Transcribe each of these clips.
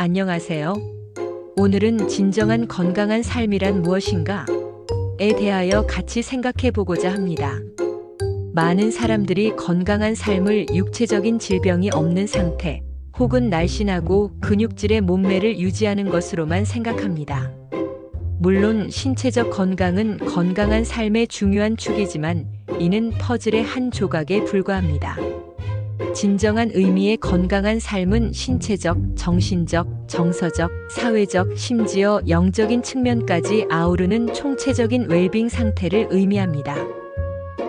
안녕하세요. 오늘은 진정한 건강한 삶이란 무엇인가?에 대하여 같이 생각해 보고자 합니다. 많은 사람들이 건강한 삶을 육체적인 질병이 없는 상태, 혹은 날씬하고 근육질의 몸매를 유지하는 것으로만 생각합니다. 물론 신체적 건강은 건강한 삶의 중요한 축이지만 이는 퍼즐의 한 조각에 불과합니다. 진정한 의미의 건강한 삶은 신체적, 정신적, 정서적, 사회적, 심지어 영적인 측면까지 아우르는 총체적인 웰빙 상태를 의미합니다.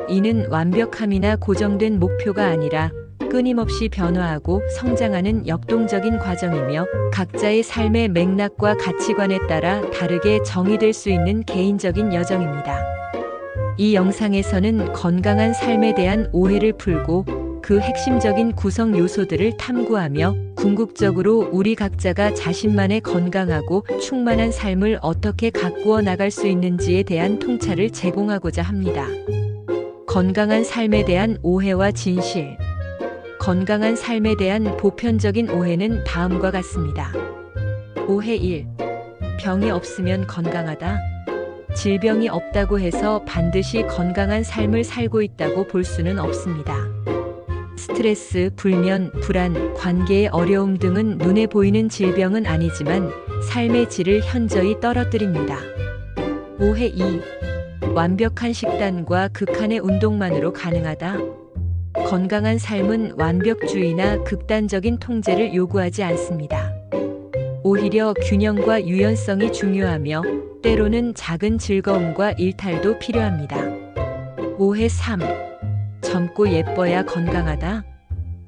이는 완벽함이나 고정된 목표가 아니라 끊임없이 변화하고 성장하는 역동적인 과정이며 각자의 삶의 맥락과 가치관에 따라 다르게 정의될 수 있는 개인적인 여정입니다. 이 영상에서는 건강한 삶에 대한 오해를 풀고 그 핵심적인 구성 요소들을 탐구하며 궁극적으로 우리 각자가 자신만의 건강하고 충만한 삶을 어떻게 가꾸어 나갈 수 있는지에 대한 통찰을 제공하고자 합니다. 건강한 삶에 대한 오해와 진실. 건강한 삶에 대한 보편적인 오해는 다음과 같습니다. 오해 1. 병이 없으면 건강하다. 질병이 없다고 해서 반드시 건강한 삶을 살고 있다고 볼 수는 없습니다. 스트레스, 불면, 불안, 관계의 어려움 등은 눈에 보이는 질병은 아니지만 삶의 질을 현저히 떨어뜨립니다. 오해 2. 완벽한 식단과 극한의 운동만으로 가능하다. 건강한 삶은 완벽주의나 극단적인 통제를 요구하지 않습니다. 오히려 균형과 유연성이 중요하며 때로는 작은 즐거움과 일탈도 필요합니다. 오해 3. 젊고 예뻐야 건강하다.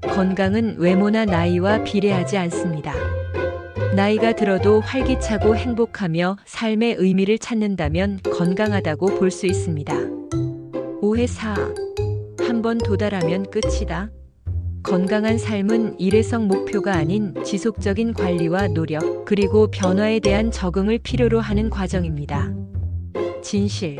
건강은 외모나 나이와 비례하지 않습니다. 나이가 들어도 활기차고 행복하며 삶의 의미를 찾는다면 건강하다고 볼 수 있습니다. 오해 4. 한번 도달하면 끝이다. 건강한 삶은 일회성 목표가 아닌 지속적인 관리와 노력, 그리고 변화에 대한 적응을 필요로 하는 과정입니다. 진실.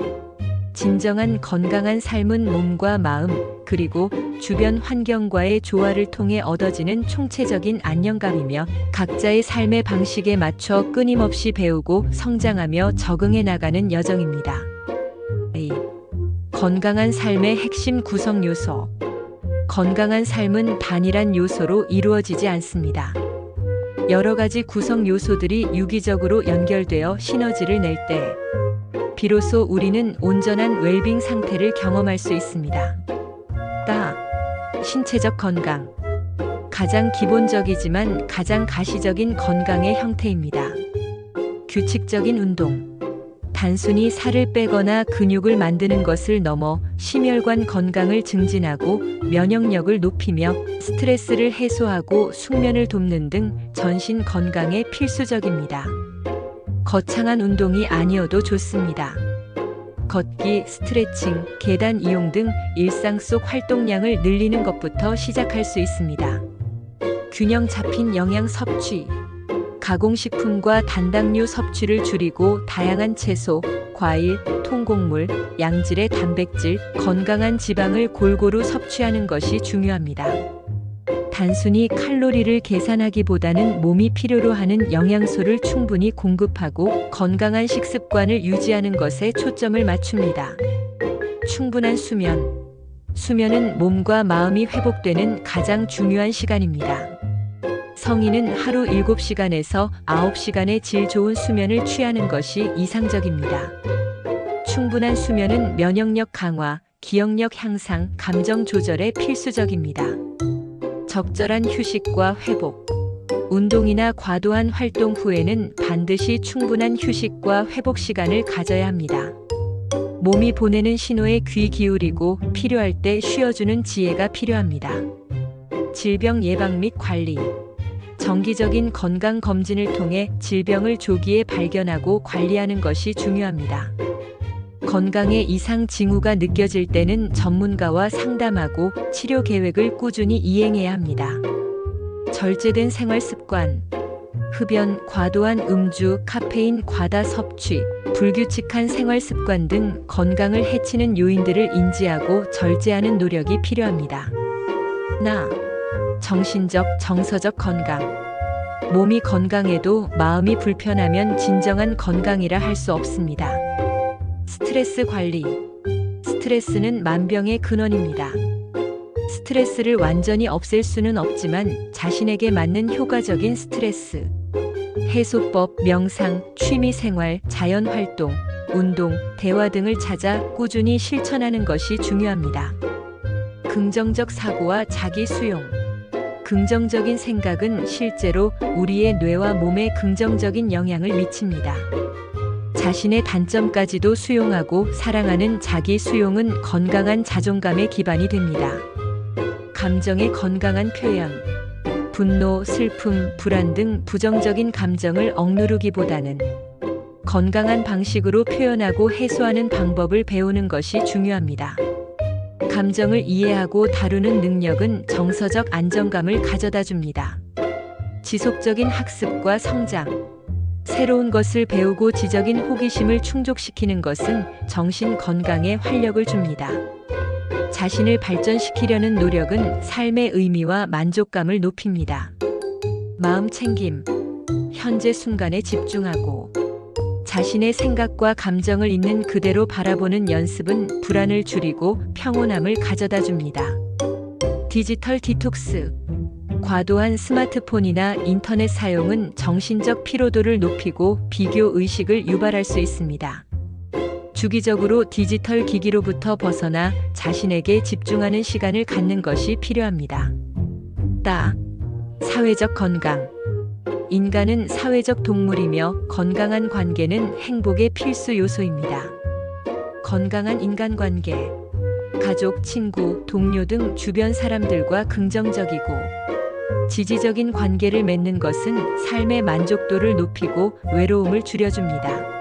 진정한 건강한 삶은 몸과 마음, 그리고 주변 환경과의 조화를 통해 얻어지는 총체적인 안정감이며 각자의 삶의 방식에 맞춰 끊임없이 배우고 성장하며 적응해 나가는 여정입니다. 건강한 삶의 핵심 구성 요소. 건강한 삶은 단일한 요소로 이루어지지 않습니다. 여러 가지 구성 요소들이 유기적으로 연결되어 시너지를 낼 때 비로소 우리는 온전한 웰빙 상태를 경험할 수 있습니다. 신체적 건강. 가장 기본적이지만 가장 가시적인 건강의 형태입니다. 규칙적인 운동. 단순히 살을 빼거나 근육을 만드는 것을 넘어 심혈관 건강을 증진하고 면역력을 높이며 스트레스를 해소하고 숙면을 돕는 등 전신 건강에 필수적입니다. 거창한 운동이 아니어도 좋습니다. 걷기, 스트레칭, 계단 이용 등 일상 속 활동량을 늘리는 것부터 시작할 수 있습니다. 균형 잡힌 영양 섭취. 가공식품과 단당류 섭취를 줄이고 다양한 채소, 과일, 통곡물, 양질의 단백질, 건강한 지방을 골고루 섭취하는 것이 중요합니다. 단순히 칼로리를 계산하기보다는 몸이 필요로 하는 영양소를 충분히 공급하고 건강한 식습관을 유지하는 것에 초점을 맞춥니다. 충분한 수면. 수면은 몸과 마음이 회복되는 가장 중요한 시간입니다. 성인은 하루 7시간에서 9시간의 질 좋은 수면을 취하는 것이 이상적입니다. 충분한 수면은 면역력 강화, 기억력 향상, 감정 조절에 필수적입니다. 적절한 휴식과 회복. 운동이나 과도한 활동 후에는 반드시 충분한 휴식과 회복 시간을 가져야 합니다. 몸이 보내는 신호에 귀 기울이고 필요할 때 쉬어주는 지혜가 필요합니다. 질병 예방 및 관리. 정기적인 건강 검진을 통해 질병을 조기에 발견하고 관리하는 것이 중요합니다. 건강에 이상 징후가 느껴질 때는 전문가와 상담하고 치료 계획을 꾸준히 이행해야 합니다. 절제된 생활 습관. 흡연, 과도한 음주, 카페인 과다 섭취, 불규칙한 생활 습관 등 건강을 해치는 요인들을 인지하고 절제하는 노력이 필요합니다. 정신적, 정서적 건강. 몸이 건강해도 마음이 불편하면 진정한 건강이라 할 수 없습니다. 스트레스 관리. 스트레스는 만병의 근원입니다. 스트레스를 완전히 없앨 수는 없지만 자신에게 맞는 효과적인 스트레스 해소법, 명상, 취미생활, 자연활동, 운동, 대화 등을 찾아 꾸준히 실천하는 것이 중요합니다. 긍정적 사고와 자기 수용. 긍정적인 생각은 실제로 우리의 뇌와 몸에 긍정적인 영향을 미칩니다. 자신의 단점까지도 수용하고 사랑하는 자기 수용은 건강한 자존감의 기반이 됩니다. 감정의 건강한 표현. 분노, 슬픔, 불안 등 부정적인 감정을 억누르기보다는 건강한 방식으로 표현하고 해소하는 방법을 배우는 것이 중요합니다. 감정을 이해하고 다루는 능력은 정서적 안정감을 가져다 줍니다. 지속적인 학습과 성장. 새로운 것을 배우고 지적인 호기심을 충족시키는 것은 정신 건강에 활력을 줍니다. 자신을 발전시키려는 노력은 삶의 의미와 만족감을 높입니다. 마음 챙김. 현재 순간에 집중하고 자신의 생각과 감정을 있는 그대로 바라보는 연습은 불안을 줄이고 평온함을 가져다 줍니다. 디지털 디톡스. 과도한 스마트폰이나 인터넷 사용은 정신적 피로도를 높이고 비교 의식을 유발할 수 있습니다. 주기적으로 디지털 기기로부터 벗어나 자신에게 집중하는 시간을 갖는 것이 필요합니다. 사회적 건강. 인간은 사회적 동물이며 건강한 관계는 행복의 필수 요소입니다. 건강한 인간관계. 가족, 친구, 동료 등 주변 사람들과 긍정적이고 지지적인 관계를 맺는 것은 삶의 만족도를 높이고 외로움을 줄여줍니다.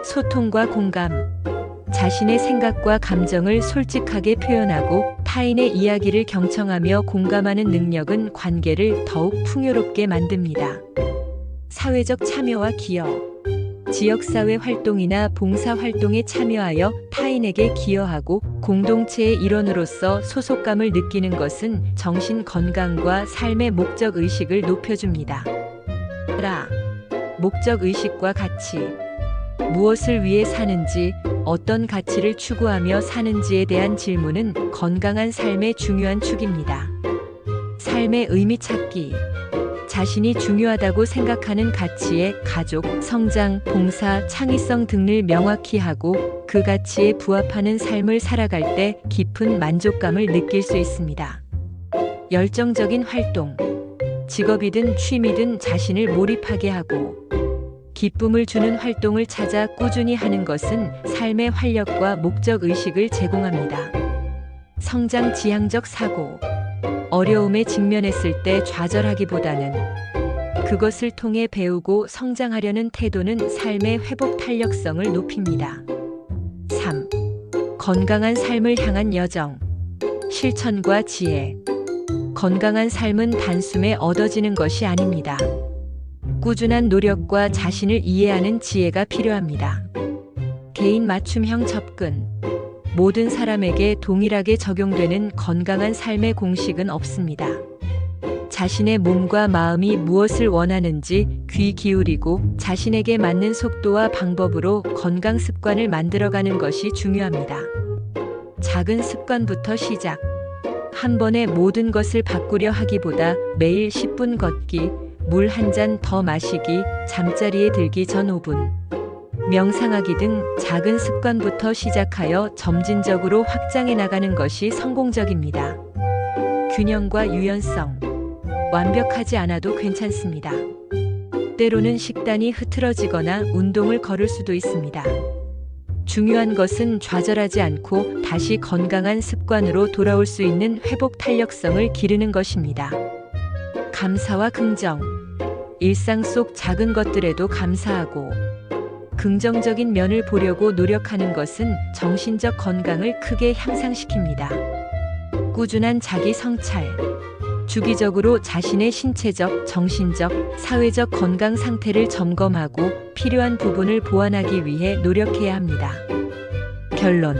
소통과 공감. 자신의 생각과 감정을 솔직하게 표현하고 타인의 이야기를 경청하며 공감하는 능력은 관계를 더욱 풍요롭게 만듭니다. 사회적 참여와 기여. 지역사회 활동이나 봉사활동에 참여하여 타인에게 기여하고 공동체의 일원으로서 소속감을 느끼는 것은 정신 건강과 삶의 목적 의식을 높여줍니다. 목적 의식과 가치. 무엇을 위해 사는지, 어떤 가치를 추구하며 사는지에 대한 질문은 건강한 삶의 중요한 축입니다. 삶의 의미 찾기. 자신이 중요하다고 생각하는 가치에 가족, 성장, 봉사, 창의성 등을 명확히 하고 그 가치에 부합하는 삶을 살아갈 때 깊은 만족감을 느낄 수 있습니다. 열정적인 활동. 직업이든 취미든 자신을 몰입하게 하고 기쁨을 주는 활동을 찾아 꾸준히 하는 것은 삶의 활력과 목적 의식을 제공합니다. 성장 지향적 사고. 어려움에 직면했을 때 좌절하기보다는 그것을 통해 배우고 성장하려는 태도는 삶의 회복 탄력성을 높입니다. 건강한 삶을 향한 여정. 실천과 지혜. 건강한 삶은 단숨에 얻어지는 것이 아닙니다. 꾸준한 노력과 자신을 이해하는 지혜가 필요합니다. 개인 맞춤형 접근. 모든 사람에게 동일하게 적용되는 건강한 삶의 공식은 없습니다. 자신의 몸과 마음이 무엇을 원하는지 귀 기울이고 자신에게 맞는 속도와 방법으로 건강 습관을 만들어가는 것이 중요합니다. 작은 습관부터 시작. 한 번에 모든 것을 바꾸려 하기보다 매일 10분 걷기, 물 한 잔 더 마시기, 잠자리에 들기 전 5분. 명상하기 등 작은 습관부터 시작하여 점진적으로 확장해 나가는 것이 성공적입니다. 균형과 유연성. 완벽하지 않아도 괜찮습니다. 때로는 식단이 흐트러지거나 운동을 거를 수도 있습니다. 중요한 것은 좌절하지 않고 다시 건강한 습관으로 돌아올 수 있는 회복 탄력성을 기르는 것입니다. 감사와 긍정. 일상 속 작은 것들에도 감사하고 긍정적인 면을 보려고 노력하는 것은 정신적 건강을 크게 향상시킵니다. 꾸준한 자기 성찰. 주기적으로 자신의 신체적, 정신적, 사회적 건강 상태를 점검하고 필요한 부분을 보완하기 위해 노력해야 합니다. 결론.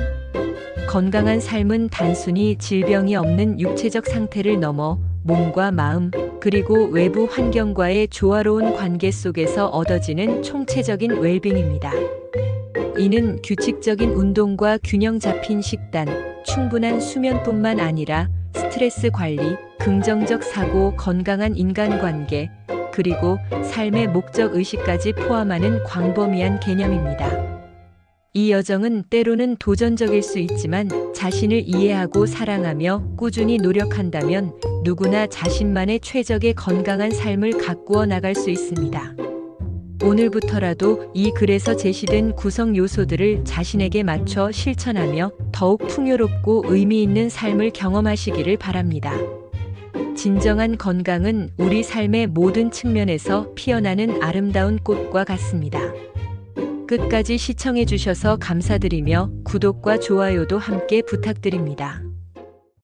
건강한 삶은 단순히 질병이 없는 육체적 상태를 넘어 몸과 마음, 그리고 외부 환경과의 조화로운 관계 속에서 얻어지는 총체적인 웰빙입니다. 이는 규칙적인 운동과 균형 잡힌 식단, 충분한 수면뿐만 아니라 스트레스 관리, 긍정적 사고, 건강한 인간관계, 그리고 삶의 목적 의식까지 포함하는 광범위한 개념입니다. 이 여정은 때로는 도전적일 수 있지만 자신을 이해하고 사랑하며 꾸준히 노력한다면 누구나 자신만의 최적의 건강한 삶을 가꾸어 나갈 수 있습니다. 오늘부터라도 이 글에서 제시된 구성 요소들을 자신에게 맞춰 실천하며 더욱 풍요롭고 의미 있는 삶을 경험하시기를 바랍니다. 진정한 건강은 우리 삶의 모든 측면에서 피어나는 아름다운 꽃과 같습니다. 끝까지 시청해 주셔서 감사드리며 구독과 좋아요도 함께 부탁드립니다.